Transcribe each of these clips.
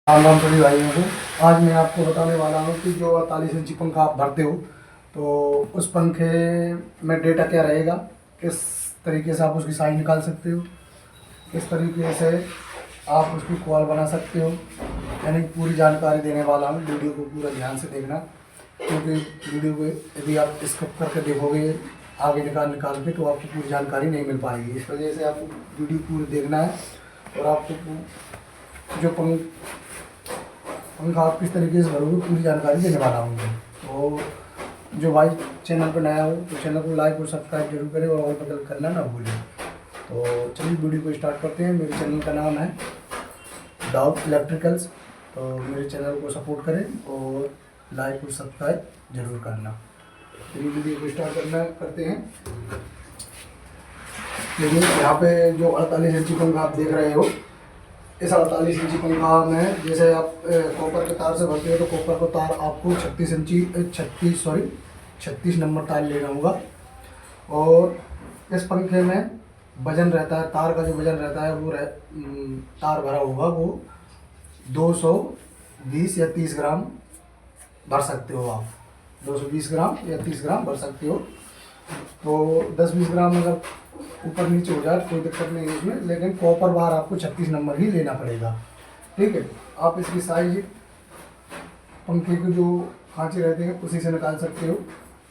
राम राम सभी भाइयों को। आज मैं आपको बताने वाला हूँ कि जो 48 इंची पंखा आप भरते हो तो उस पंखे में डेटा क्या रहेगा, किस तरीके से आप उसकी साइज निकाल सकते हो, किस तरीके से आप उसकी कॉल बना सकते हो, यानी पूरी जानकारी देने वाला हूँ। वीडियो को पूरा ध्यान से देखना, क्योंकि वीडियो को यदि आप स्किप करके देखोगे आगे निकाल निकाल के तो आपको पूरी जानकारी नहीं मिल पाएगी। इस वजह से आपको वीडियो पूरी देखना है और आपको जो पंखा आप किस तरीके से भरोगे पूरी जानकारी देने वाला हूँ। तो जो भाई चैनल पर नया हो तो चैनल को लाइक और सब्सक्राइब जरूर करें और बदल करना ना भूलें। तो चलिए वीडियो को स्टार्ट करते हैं। मेरे चैनल का नाम है डाउट इलेक्ट्रिकल्स। तो मेरे चैनल को सपोर्ट करें और लाइक और सब्सक्राइब जरूर करना। चलिए वीडियो को स्टार्ट करते हैं। देखिए यहाँ पे जो 48 इंची पंखा आप देख रहे हो, इस 48 इंची पंखा में जैसे आप कॉपर के तार से भरते हो तो कॉपर का तार आपको 36 नंबर तार लेना होगा। और इस पंखे में वजन रहता है, तार का जो वजन रहता है वो तार भरा होगा वो 220 या 30 ग्राम भर सकते हो आप। 220 ग्राम या 30 ग्राम भर सकते हो। तो 10-20 ग्राम अगर ऊपर नीचे हो जाए कोई दिक्कत नहीं है इसमें, लेकिन कॉपर बार आपको 36 नंबर ही लेना पड़ेगा। ठीक है, आप इसकी साइज पंखे के जो खांचे रहते हैं उसी से निकाल सकते हो।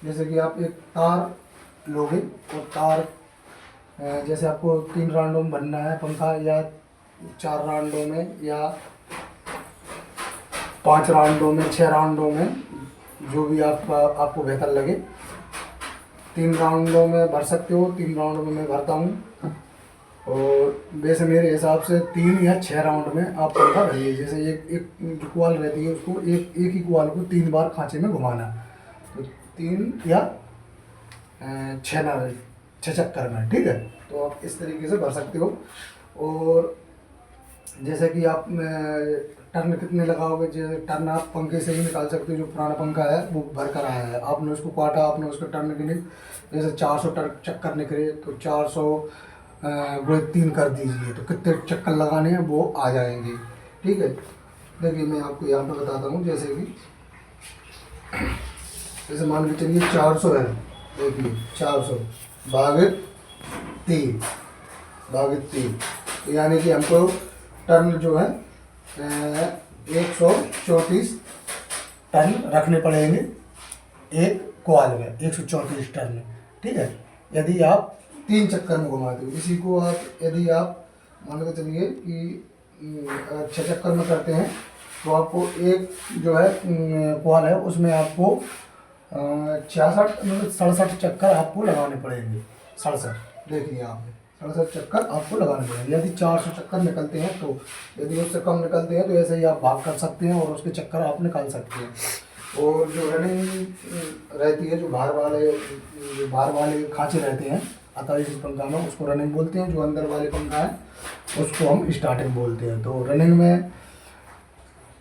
जैसे कि आप एक तार लोगे और तार जैसे आपको 3 राउंडों में बनना है पंखा, या 4 राउंडों में, या 5 राउंडों में, 6 राउंडों में, जो भी आपको बेहतर लगे। 3 राउंडों में भर सकते हो। 3 राउंड में मैं भरता हूँ और वैसे मेरे हिसाब से 3 या 6 राउंड में आप पंखा भरिए। जैसे एक जो क्वाल रहती है उसको एक ही क्वाल को 3 बार खांचे में घुमाना, तो 3 या 6 चक्कर में। ठीक है, तो आप इस तरीके से भर सकते हो। और जैसे कि आप टर्न कितने लगाओगे, जैसे टर्न आप पंखे से ही निकाल सकते हो। जो पुराना पंखा है वो भर कर आया है, आपने उसको काटा, आपने उसको टर्न के लिए जैसे 400 चक्कर निकले तो 400 गुणे 3 कर दीजिए तो कितने चक्कर लगाने हैं वो आ जाएंगे। ठीक है, देखिए मैं आपको यहाँ पे बताता हूँ। जैसे कि जैसे मान के चलिए 400 है, देखिए 400 भागित 3 तो यानी कि हमको टर्न जो है 134 टर्न रखने पड़ेंगे एक कॉल में, 134 टर्न। ठीक है, यदि आप 3 चक्कर में घुमाते हो। इसी को आप यदि आप मान के चलिए कि 6 चक्कर में करते हैं तो आपको एक जो है कॉल है उसमें आपको 67 चक्कर आपको लगाने पड़ेंगे। 67, देखिए आप 67 चक्कर आपको लगाने पड़ेंगे। यदि 400 चक्कर निकलते हैं तो, यदि उससे कम निकलते हैं तो ऐसे ही आप भाग कर सकते हैं और उसके चक्कर आप निकाल सकते हैं। और जो रनिंग रहती है, जो बाहर वाले खांचे रहते हैं 48 पंखा में, उसको रनिंग बोलते हैं। जो अंदर वाले पंखा है उसको हम स्टार्टिंग बोलते हैं। तो रनिंग में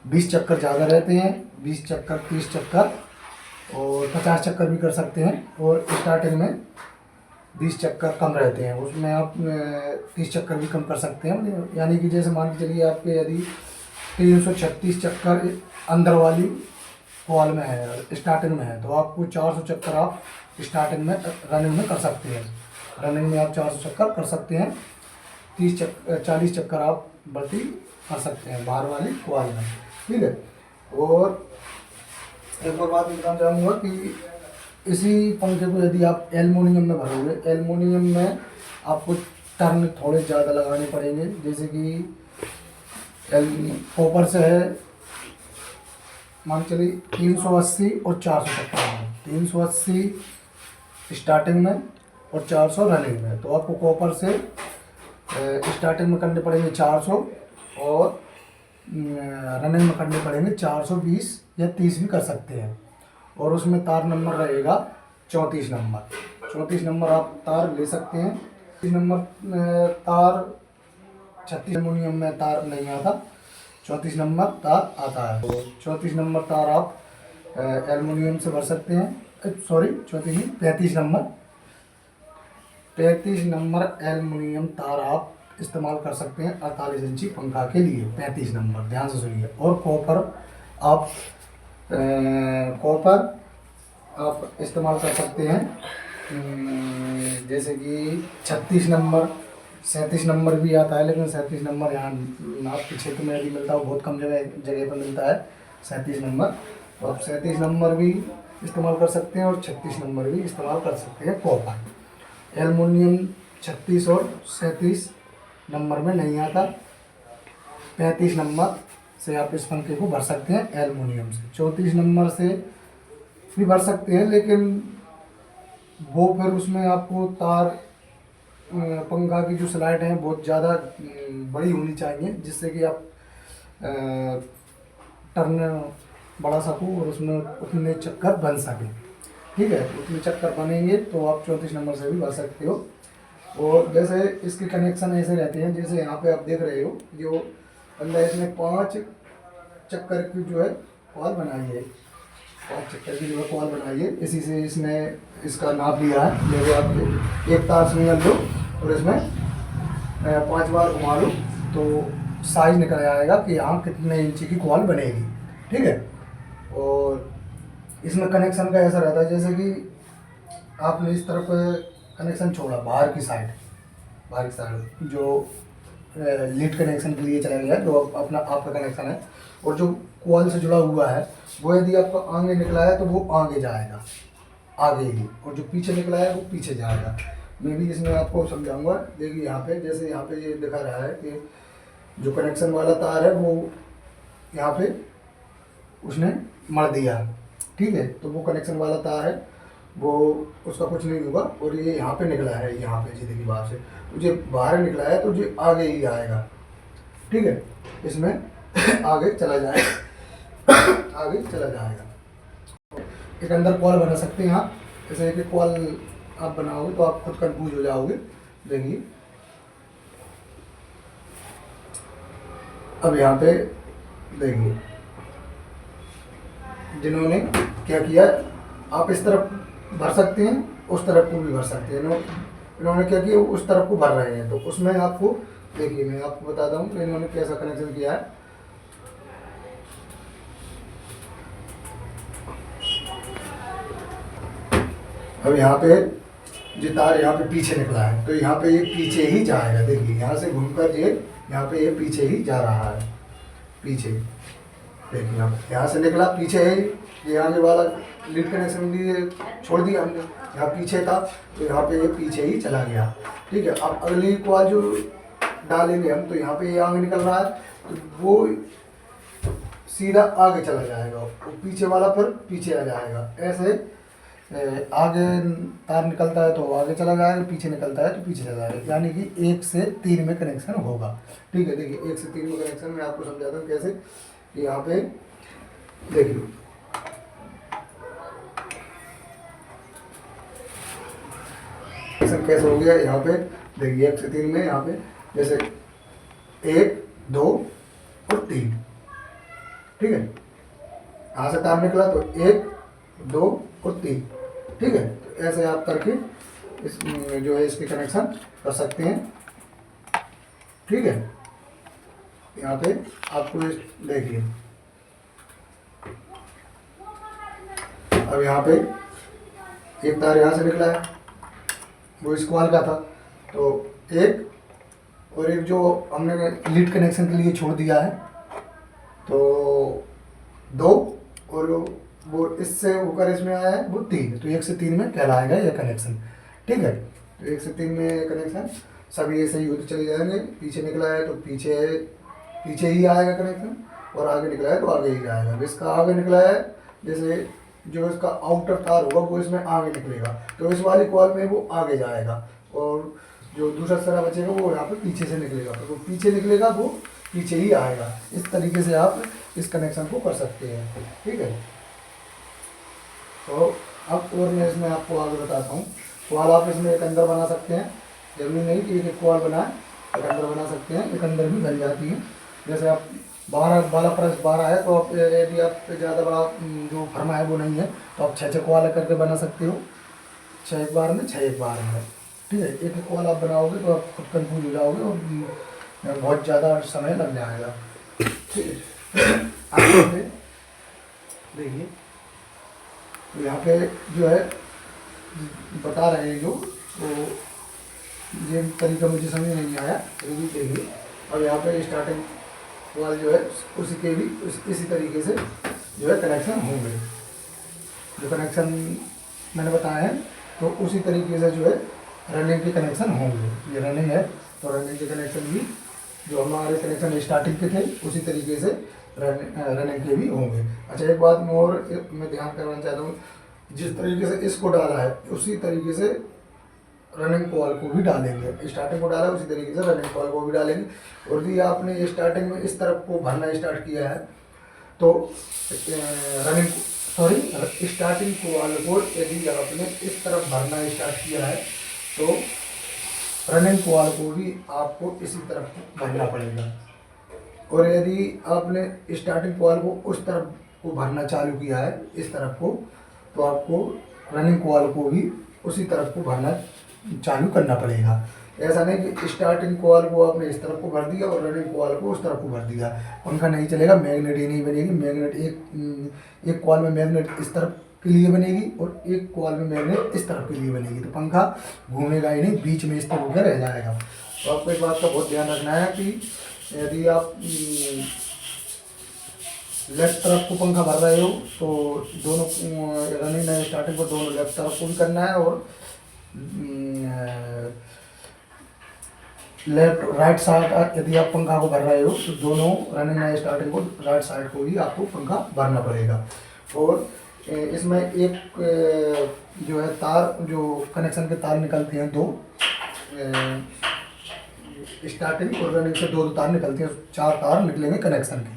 20 चक्कर ज़्यादा रहते हैं, 20 चक्कर, 30 चक्कर और 50 चक्कर भी कर सकते हैं। और स्टार्टिंग में 20 चक्कर कम रहते हैं, उसमें आप 30 चक्कर भी कम कर सकते हैं। यानी कि जैसे मान के चलिए आपके यदि 336 चक्कर अंदर वाली कॉल में है, स्टार्टिंग में है, तो आपको 400 चक्कर आप स्टार्टिंग में रनिंग में कर सकते हैं। रनिंग में आप 400 चक्कर कर सकते हैं। 40 चक्कर आप बढ़ती कर सकते हैं बाहर वाली कॉल में। ठीक है, और एक और बात बताना चाहूँगा कि इसी पंखे को यदि आप एल्युमिनियम में भरोगे, एल्युमिनियम में आपको टर्न थोड़े ज़्यादा लगाने पड़ेंगे। जैसे कि कॉपर से है मान चलिए 380 और 400 चक्कर में, 380 स्टार्टिंग में और 400 रनिंग में। तो आपको कॉपर से स्टार्टिंग में करने पड़ेंगे 400 और रनिंग में करने पड़ेंगे 420 या 30 भी कर सकते हैं। और उसमें तार नंबर रहेगा 34 नंबर। 34 नंबर आप तार ले सकते हैं। 30 नंबर तार 36 एल्युमिनियम में तार नहीं आता, 34 नंबर तार आता है। तो 34 नंबर तार आप एल्युमिनियम से भर सकते हैं। सॉरी 34 नहीं, 35 नंबर एल्युमिनियम तार आप इस्तेमाल कर सकते हैं 48 इंची पंखा के लिए, 35 नंबर, ध्यान से सुनिए। और आप कॉपर आप इस्तेमाल कर सकते हैं, जैसे कि 36 नंबर, 37 नंबर भी आता है, लेकिन 37 नंबर यहाँ आपके क्षेत्र में यदि मिलता है, वो बहुत कम जगह जगह पर मिलता है 37 नंबर। तो आप 37 नंबर भी इस्तेमाल कर सकते हैं और 36 नंबर भी इस्तेमाल कर सकते हैं कॉपर। एलुमिनियम 36 और 37 नंबर में नहीं आता, 35 नंबर से आप इस पंखे को भर सकते हैं एलुमिनियम से। 34 नंबर से भी भर सकते हैं, लेकिन वो फिर उसमें आपको तार पंखा की जो स्लाइड है बहुत ज़्यादा बड़ी होनी चाहिए, जिससे कि आप टर्न बढ़ा सको और उसमें उतने चक्कर बन सके। ठीक है, उतने चक्कर बनेंगे तो आप 34 नंबर से भी भर सकते हो। और जैसे इसके कनेक्शन ऐसे रहते हैं, जैसे यहाँ पे आप देख रहे हो, जो अंदर इसमें 5 चक्कर की जो है कॉल बनाई है, 5 चक्कर की जो है कॉल बनाई है। इसी से इसने इसका नाप लिया है। जैसे आप एक तार से निकाल लो और इसमें 5 बार घुमा लो तो साइज निकल आएगा कि यहाँ कितने इंची की कॉल बनेगी। ठीक है, और इसमें कनेक्शन का ऐसा रहता है, जैसे कि आपने इस तरफ कनेक्शन छोड़ा बाहर की साइड, जो लीड कनेक्शन के लिए चला गया, जो अपना आपका कनेक्शन है, और जो कॉल से जुड़ा हुआ है वो यदि आपका आगे निकला है तो वो आगे जाएगा, आगे ही, और जो पीछे निकला है वो पीछे जाएगा। मैं भी इसमें आपको समझाऊंगा। देखिए यहाँ पे, जैसे यहाँ पे ये दिखा रहा है कि जो कनेक्शन वाला तार है वो यहाँ पे उसने मर दिया। ठीक है, तो वो कनेक्शन वाला तार है, वो उसका कुछ नहीं होगा। और ये यहाँ पे निकला है, यहाँ पे जी देखिए बाहर से, तो जो बाहर निकला है तो जो आगे ही आएगा। ठीक है, इसमें आगे चला जाएगा, आगे चला जाएगा। एक अंदर कॉल बना सकते हैं आप, जैसे कि कॉल आप बनाओगे तो आप खुद कंफ्यूज हो जाओगे। देखिए अब यहाँ पे देखिए जिन्होंने क्या किया, आप इस तरफ भर सकते हैं, उस तरफ को भी भर सकते हैं। इन्होंने क्या किया, उस तरफ को भर रहे हैं, तो उसमें आपको देखिए मैं आपको बताता हूँ कि इन्होंने कैसा कनेक्शन किया है। अब यहाँ पे जो तार यहाँ पे पीछे निकला है, तो यहाँ पे ये पीछे ही जाएगा। देखिए यहाँ से घूमकर ये यहाँ पे ये पीछे ही जा रहा है, पीछे। देखिए यहाँ से निकला पीछे है, ये आगे वाला लीड कनेक्शन लिए छोड़ दिया हमने, यहाँ पीछे था तो यहाँ पे ये पीछे ही चला गया। ठीक है, अब अगली कॉल जो डालेंगे हम, तो यहाँ पे ये आगे निकल रहा है तो वो सीधा आगे चला जाएगा, वो पीछे वाला फिर पीछे आ जाएगा। ऐसे आगे तार निकलता है तो आगे चला जाएगा, पीछे निकलता है तो पीछे चला जाएगा, यानी कि 1 से 3 में कनेक्शन होगा। ठीक है, देखिए 1 से 3 में कनेक्शन मैं आपको समझाता हूँ कैसे। यहाँ पे देखिए कनेक्शन कैसे हो गया। यहाँ पे देखिए 1 से 3 में, यहाँ पे जैसे 1, 2 और 3। ठीक है, यहाँ से तार निकला तो 1, 2 और 3। ठीक है, तो ऐसे आप करके इस जो है इसके कनेक्शन कर सकते हैं। ठीक है, यहाँ पे आपको देखिए अब यहाँ पे एक तार यहाँ से निकला है, वो इस कॉल का था, तो एक, और एक जो हमने लीड कनेक्शन के लिए छोड़ दिया है तो 2, और वो इससे होकर इसमें आया है वो 3, तो 1 से 3 में कहलाएगा ये कनेक्शन। ठीक है, तो 1 से 3 में कनेक्शन सभी ऐसे ही होते चले जाएंगे। पीछे निकला है तो पीछे ही आएगा कनेक्शन, और आगे निकला है तो आगे ही आएगा। इसका आगे निकला है, जैसे जो इसका आउटर तार होगा वो इसमें आगे निकलेगा, तो इस वाली कॉल में वो आगे जाएगा, और जो दूसरा सरा बचेगा वो यहाँ पे पीछे से निकलेगा, तो वो पीछे निकलेगा वो पीछे ही आएगा। इस तरीके से आप इस कनेक्शन को कर सकते हैं। ठीक है, तो अब और मैं इसमें आपको आगे बताता हूँ। कॉल आप इसमें एक अंदर बना सकते हैं, जरूरी नहीं कि एक कॉल बनाए, एक अंदर बना सकते हैं, एक अंदर भी बन जाती है। जैसे आप 12 है तो आप यदि आप ज़्यादा बड़ा जो फर्मा है वो नहीं है तो आप 6 कॉल करके बना सकते हो, 6 एक बार में, 6 एक बार में। ठीक है, एक एक कॉल आप बनाओगे तो आप खुद कंफ्यूज हो जाओगे और बहुत ज़्यादा समय लग जाएगा। ठीक है, आप यहाँ पे देखिए, तो यहाँ पे जो है बता रहे हैं जो, तो ये तरीका मुझे समझ नहीं आया, तो भी देखिए। अब यहाँ पे स्टार्टिंग वाल जो है उसी के भी इसी तरीके से जो है कनेक्शन होंगे, जो कनेक्शन मैंने बताया है, तो उसी तरीके से जो है रनिंग के कनेक्शन होंगे। ये रनिंग है तो रनिंग के कनेक्शन भी जो हमारे कनेक्शन स्टार्टिंग के थे उसी तरीके से रनिंग के भी होंगे। अच्छा, एक बात मैं ध्यान करवाना चाहता हूँ, जिस तरीके से इसको डाला है उसी तरीके से रनिंग कॉल को भी डालेंगे। स्टार्टिंग को डाला उसी तरीके से रनिंग कॉल को भी डालेंगे। और यदि आपने स्टार्टिंग में इस तरफ को भरना स्टार्ट किया है तो रनिंग सॉरी स्टार्टिंग कॉल को यदि आपने इस तरफ भरना स्टार्ट किया है तो रनिंग कॉल को भी आपको इसी तरफ भरना पड़ेगा। और यदि आपने स्टार्टिंग कॉल को उस तरफ को भरना चालू किया है इस तरफ को, तो आपको रनिंग कॉल को भी उसी तरफ को भरना चालू करना पड़ेगा। ऐसा नहीं कि स्टार्टिंग कॉल को आपने इस तरफ को भर दिया और रनिंग कॉल को उस तरफ को भर दिया, उनका नहीं चलेगा, मैग्नेट ही नहीं बनेगी। मैग्नेट एक कॉल में मैग्नेट इस तरफ के लिए बनेगी और एक कॉल में मैग्नेट इस तरफ के लिए बनेगी, तो पंखा घूमेगा ही नहीं, बीच में इस तरह होकर रह जाएगा। तो आपको एक बात का बहुत ध्यान रखना है कि यदि आप लेफ्ट तरफ को पंखा भर रहे हो तो दोनों रनिंग नए स्टार्टिंग को दोनों लेफ्ट तरफ को भी करना है, और लेफ्ट राइट साइड यदि आप पंखा को भर रहे हो तो दोनों रनिंग नए स्टार्टिंग को राइट साइड को भी आपको पंखा भरना पड़ेगा। और इसमें एक जो है तार, जो कनेक्शन के तार निकलते हैं दो, स्टार्टिंग और रनिंग से दो तार निकलते हैं, 4 तार निकलेंगे कनेक्शन के,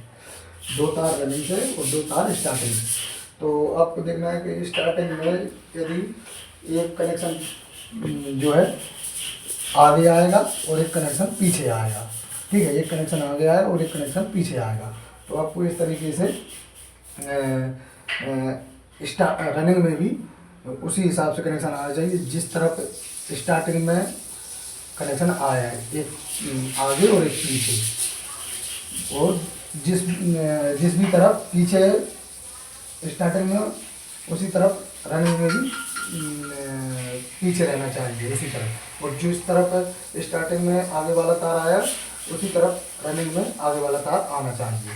2 तार रनिंग से और 2 तार स्टार्टिंग से। तो आपको देखना है कि स्टार्टिंग में यदि एक कनेक्शन जो है आगे आएगा और एक कनेक्शन पीछे आएगा, ठीक है, एक कनेक्शन आगे आएगा और एक कनेक्शन पीछे आएगा। तो आपको इस तरीके से रनिंग में भी उसी हिसाब से कनेक्शन आना चाहिए, जिस तरफ स्टार्टिंग में कनेक्शन आया है, एक आगे और एक पीछे, और जिस भी तरफ पीछे स्टार्टिंग में उसी तरफ रनिंग में भी पीछे रहना चाहिए उसी तरफ, और जिस तरफ स्टार्टिंग में आगे वाला तार आया उसी तरफ रनिंग में आगे वाला तार आना चाहिए,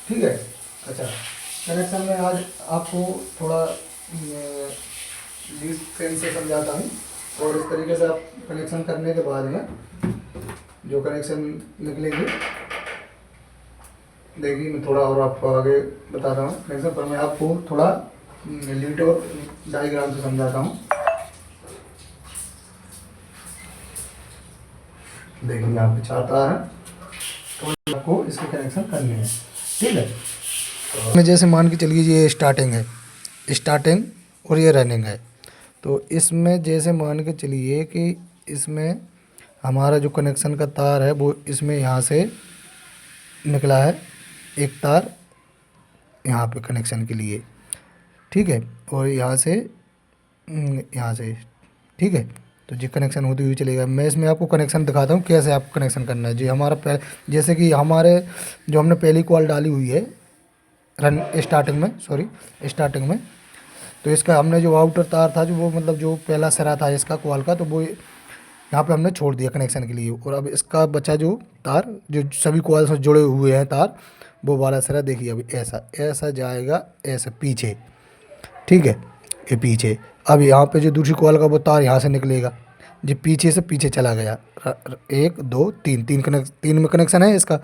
ठीक है। अच्छा, कनेक्शन में आज आपको थोड़ा लीड फ्रेम से समझाता हूँ, और इस तरीके से आप कनेक्शन करने के बाद में जो कनेक्शन निकलेंगे, देखिए मैं थोड़ा और आपको आगे बताता हूँ कनेक्शन पर, मैं आपको थोड़ा लीड और डायग्राम से समझाता हूँ। देखिए यहाँ पे 4 तार हैं, तो आपको इसके कनेक्शन करने हैं, ठीक है। तो मैं जैसे मान के चलिए ये स्टार्टिंग है, स्टार्टिंग और ये रनिंग है, तो इसमें जैसे मान के चलिए कि इसमें हमारा जो कनेक्शन का तार है वो इसमें यहाँ से निकला है, एक तार यहाँ पे कनेक्शन के लिए, ठीक है, और यहाँ से, ठीक है। तो जी कनेक्शन होते हुए चलेगा। मैं इसमें आपको कनेक्शन दिखाता हूँ कैसे आपको कनेक्शन करना है। जी हमारा जैसे कि हमारे जो हमने पहली कॉल डाली हुई है स्टार्टिंग में, तो इसका हमने जो आउटर तार था, जो वो मतलब जो पहला सिरा था इसका कॉल का, तो वो यहाँ पे हमने छोड़ दिया कनेक्शन के लिए। और अब इसका बचा जो तार, जो सभी कॉल से जुड़े हुए हैं तार, वो वाला सिरा देखिए अभी ऐसा जाएगा, ऐसे पीछे, ठीक है, ये पीछे। अब यहाँ पे जो दूसरी कॉल का वो तार यहाँ से निकलेगा, जो पीछे से पीछे चला गया, 1 2 3 3 में कनेक्शन है इसका।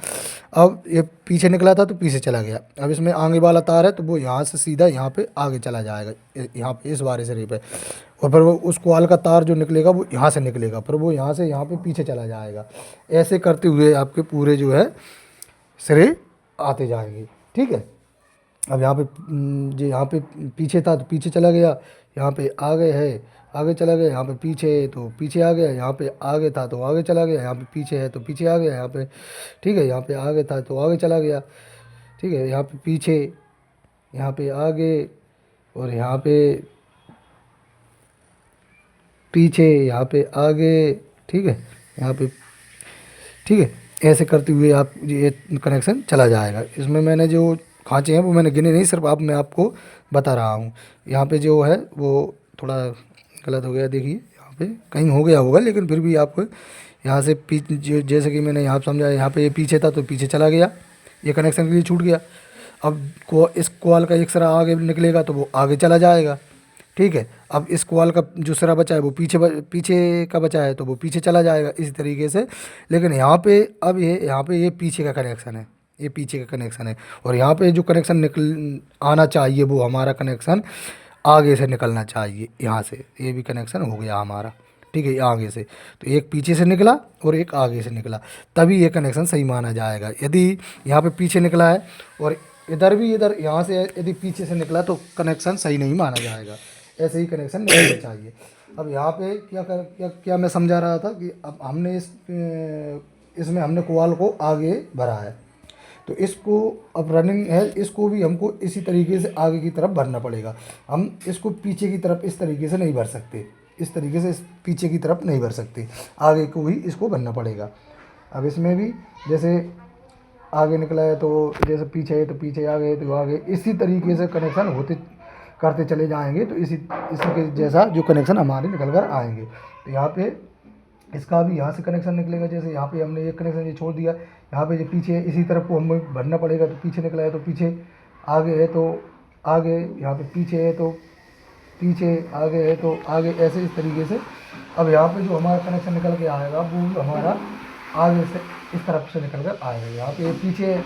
अब ये पीछे निकला था तो पीछे चला गया, अब इसमें आगे वाला तार है तो वो यहाँ से सीधा यहाँ पे आगे चला जाएगा, यहाँ पे इस वाले सिरे पे, और फिर वो उस कॉल का तार जो निकलेगा वो यहाँ से निकलेगा, फिर वो यहाँ से यहाँ पे पीछे चला जाएगा। ऐसे करते हुए आपके पूरे जो है सिरे आते जाएंगे, ठीक है। अब यहाँ पे जो यहाँ पे पीछे था तो पीछे चला गया, यहाँ पे आगे है आगे चला गया, यहाँ पे पीछे है तो पीछे आ गया, यहाँ पे आगे था तो आगे चला गया, यहाँ पे पीछे है तो पीछे आ गया, यहाँ पे, ठीक है, यहाँ पे आगे था तो आगे चला गया, ठीक है, यहाँ पे पीछे, यहाँ पे आगे, और यहाँ पे पीछे, यहाँ पे आगे, ठीक है, यहाँ पे, ठीक है। ऐसे करते हुए आप ये कनेक्शन चला जाएगा। इसमें मैंने जो खाँचे हैं वो मैंने गिने नहीं, सिर्फ आप मैं आपको बता रहा हूँ। यहाँ पे जो है वो थोड़ा गलत हो गया, देखिए यहाँ पे कहीं हो गया होगा, लेकिन फिर भी आपको यहाँ से जैसे कि मैंने यहाँ समझाया, यहाँ पे ये पीछे था तो पीछे चला गया, ये कनेक्शन के लिए छूट गया। अब इस कॉल का एक सिरा आगे निकलेगा तो वो आगे चला जाएगा, ठीक है। अब इस कॉल का जो सिरा बचा है वो पीछे का बचा है तो वो पीछे चला जाएगा, इसी तरीके से। लेकिन यहाँ पे अब ये यहाँ पे ये पीछे का कनेक्शन है, ये पीछे का कनेक्शन है, और यहाँ पे जो कनेक्शन निकल आना चाहिए वो हमारा कनेक्शन आगे से निकलना चाहिए। यहाँ से ये भी कनेक्शन हो गया हमारा, ठीक है, ये आगे से। तो एक पीछे से निकला और एक आगे से निकला, तभी ये कनेक्शन सही माना जाएगा। यदि यहाँ पे पीछे निकला है और इधर भी, इधर यहाँ से यदि पीछे से निकला तो कनेक्शन सही नहीं माना जाएगा। ऐसे ही कनेक्शन निकलना चाहिए। अब यहाँ पे क्या मैं समझा रहा था कि अब हमने इसमें हमने कोआल को आगे भरा है, तो इसको अब रनिंग है, इसको भी हमको इसी तरीके से आगे की तरफ भरना पड़ेगा। हम इसको पीछे की तरफ इस तरीके से नहीं भर सकते, इस तरीके से पीछे की तरफ नहीं भर सकते, आगे को ही इसको भरना पड़ेगा। अब इसमें भी जैसे आगे निकला है तो जैसे पीछे है तो पीछे, आगे है तो आगे, इसी तरीके से कनेक्शन होते करते चले जाएंगे तो इसी के जैसा जो कनेक्शन हमारे निकल कर आएंगे। तो यहाँ पे इसका भी यहाँ से कनेक्शन निकलेगा, जैसे यहाँ पे हमने एक कनेक्शन ये छोड़ दिया, यहाँ पे जो पीछे इसी तरफ को हमें भरना पड़ेगा, तो पीछे निकला है तो पीछे, आगे है तो आगे, यहाँ पे पीछे है तो पीछे, आगे है तो आगे, ऐसे इस तरीके से। अब यहाँ पे जो हमारा कनेक्शन निकल के आएगा वो हमारा आगे से इस तरफ से निकल कर आएगा। यहाँ पे पीछे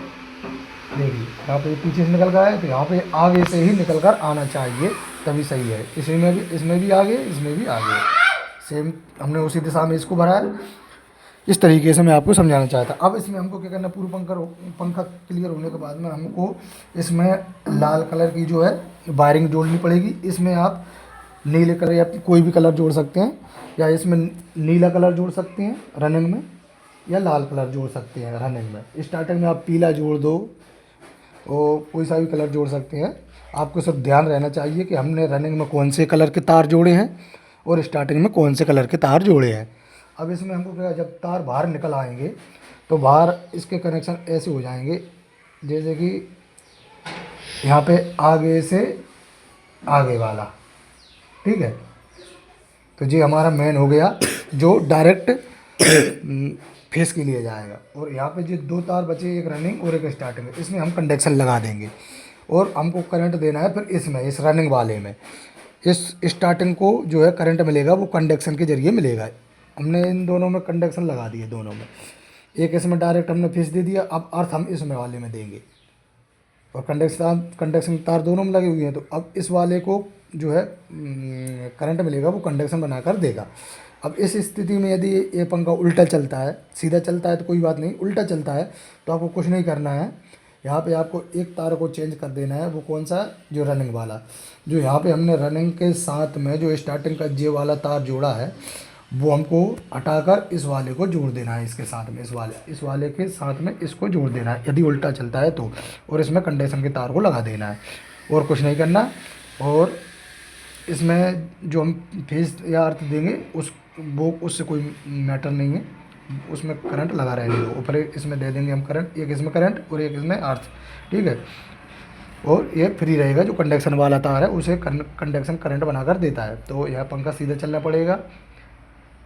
देखिए, यहाँ पे पीछे से निकल कर आए तो यहाँ पे आगे से ही निकल कर आना चाहिए, तभी सही है। इसमें भी आगे, इसमें भी आगे, सेम हमने उसी दिशा में इसको भरा है। इस तरीके से मैं आपको समझाना चाहता। अब इसमें हमको क्या करना, पूर्व पंखा क्लियर होने के बाद में हमको इसमें लाल कलर की जो है वायरिंग जोड़नी पड़ेगी। इसमें आप नीले कलर या कोई भी कलर जोड़ सकते हैं, या इसमें नीला कलर जोड़ सकते हैं रनिंग में, या लाल कलर जोड़ सकते हैं रनिंग में। स्टार्टिंग में आप पीला जोड़ दो, और कोई सा भी कलर जोड़ सकते हैं। आपको सब ध्यान रहना चाहिए कि हमने रनिंग में कौन से कलर के तार जोड़े हैं और स्टार्टिंग में कौन से कलर के तार जोड़े हैं। अब इसमें हमको क्या, जब तार बाहर निकल आएंगे तो बाहर इसके कनेक्शन ऐसे हो जाएंगे, जैसे कि यहाँ पे आगे से आगे वाला, ठीक है। तो ये हमारा मेन हो गया जो डायरेक्ट फेस के लिए जाएगा। और यहाँ पे जो दो तार बचे, एक रनिंग और एक स्टार्टिंग, इसमें हम कंडक्शन लगा देंगे और हमको करंट देना है। फिर इसमें, इस रनिंग वाले में, इस स्टार्टिंग को जो है करंट मिलेगा वो कंडक्शन के जरिए मिलेगा। हमने इन दोनों में कंडक्शन लगा दिए, दोनों में। एक इसमें डायरेक्ट हमने फेस दे दिया, अब अर्थ हम इसमें वाले में देंगे, और कंडक्शन तार दोनों में लगे हुए हैं। तो अब इस वाले को जो है करंट मिलेगा, वो कंडक्शन बनाकर देगा। अब इस स्थिति में यदि ये पंखा उल्टा चलता है, सीधा चलता है तो कोई बात नहीं, उल्टा चलता है तो आपको कुछ नहीं करना है। यहाँ पे आपको एक तार को चेंज कर देना है। वो कौन सा, जो रनिंग वाला, जो यहाँ पे हमने रनिंग के साथ में जो स्टार्टिंग का जे वाला तार जोड़ा है वो हमको हटाकर इस वाले को जोड़ देना है इसके साथ में, इस वाले के साथ में इसको जोड़ देना है यदि उल्टा चलता है तो। और इसमें कंडक्शन के तार को लगा देना है, और कुछ नहीं करना। और इसमें जो हम फेस या अर्थ देंगे उससे कोई मैटर नहीं है, उसमें करंट लगा रहने दो। ऊपर इसमें दे देंगे हम करंट, एक इसमें करंट और एक इसमें अर्थ, ठीक है। और ये फ्री रहेगा, जो कंडक्शन वाला तार है उसे कंडक्शन करंट बनाकर देता है। तो यह पंखा सीधा चलना पड़ेगा,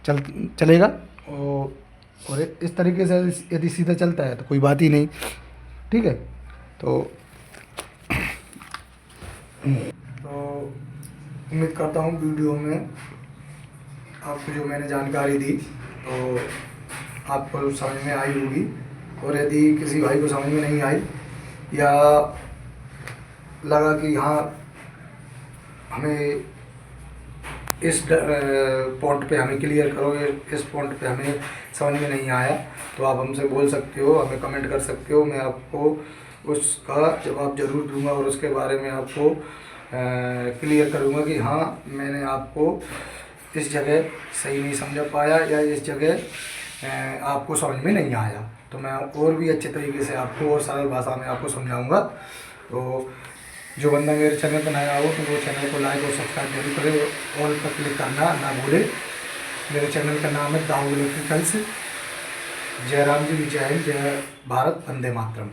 चलेगा। और इस तरीके से यदि सीधा चलता है तो कोई बात ही नहीं, ठीक है। तो उम्मीद करता हूँ वीडियो में आपको जो मैंने जानकारी दी तो आपको समझ में आई होगी। और यदि किसी भाई को समझ में नहीं आई या लगा कि हाँ हमें इस पॉइंट पे हमें क्लियर करो, इस पॉइंट पे हमें समझ में नहीं आया, तो आप हमसे बोल सकते हो, हमें कमेंट कर सकते हो। मैं आपको उसका जवाब ज़रूर दूंगा और उसके बारे में आपको क्लियर करूंगा कि हाँ मैंने आपको इस जगह सही नहीं समझा पाया या इस जगह आपको समझ में नहीं आया, तो मैं और भी अच्छे तरीके से आपको और सरल भाषा में आपको समझाऊंगा। तो जो बंदा मेरे चैनल पर नया हो तो वो चैनल को लाइक और सब्सक्राइब जरूर करे, ऑल पर क्लिक करना ना भूले। मेरे चैनल का नाम है दाऊ इलेक्ट्रिकल्स। जय राम जी की जय हिंद, जय भारत, वंदे मातरम।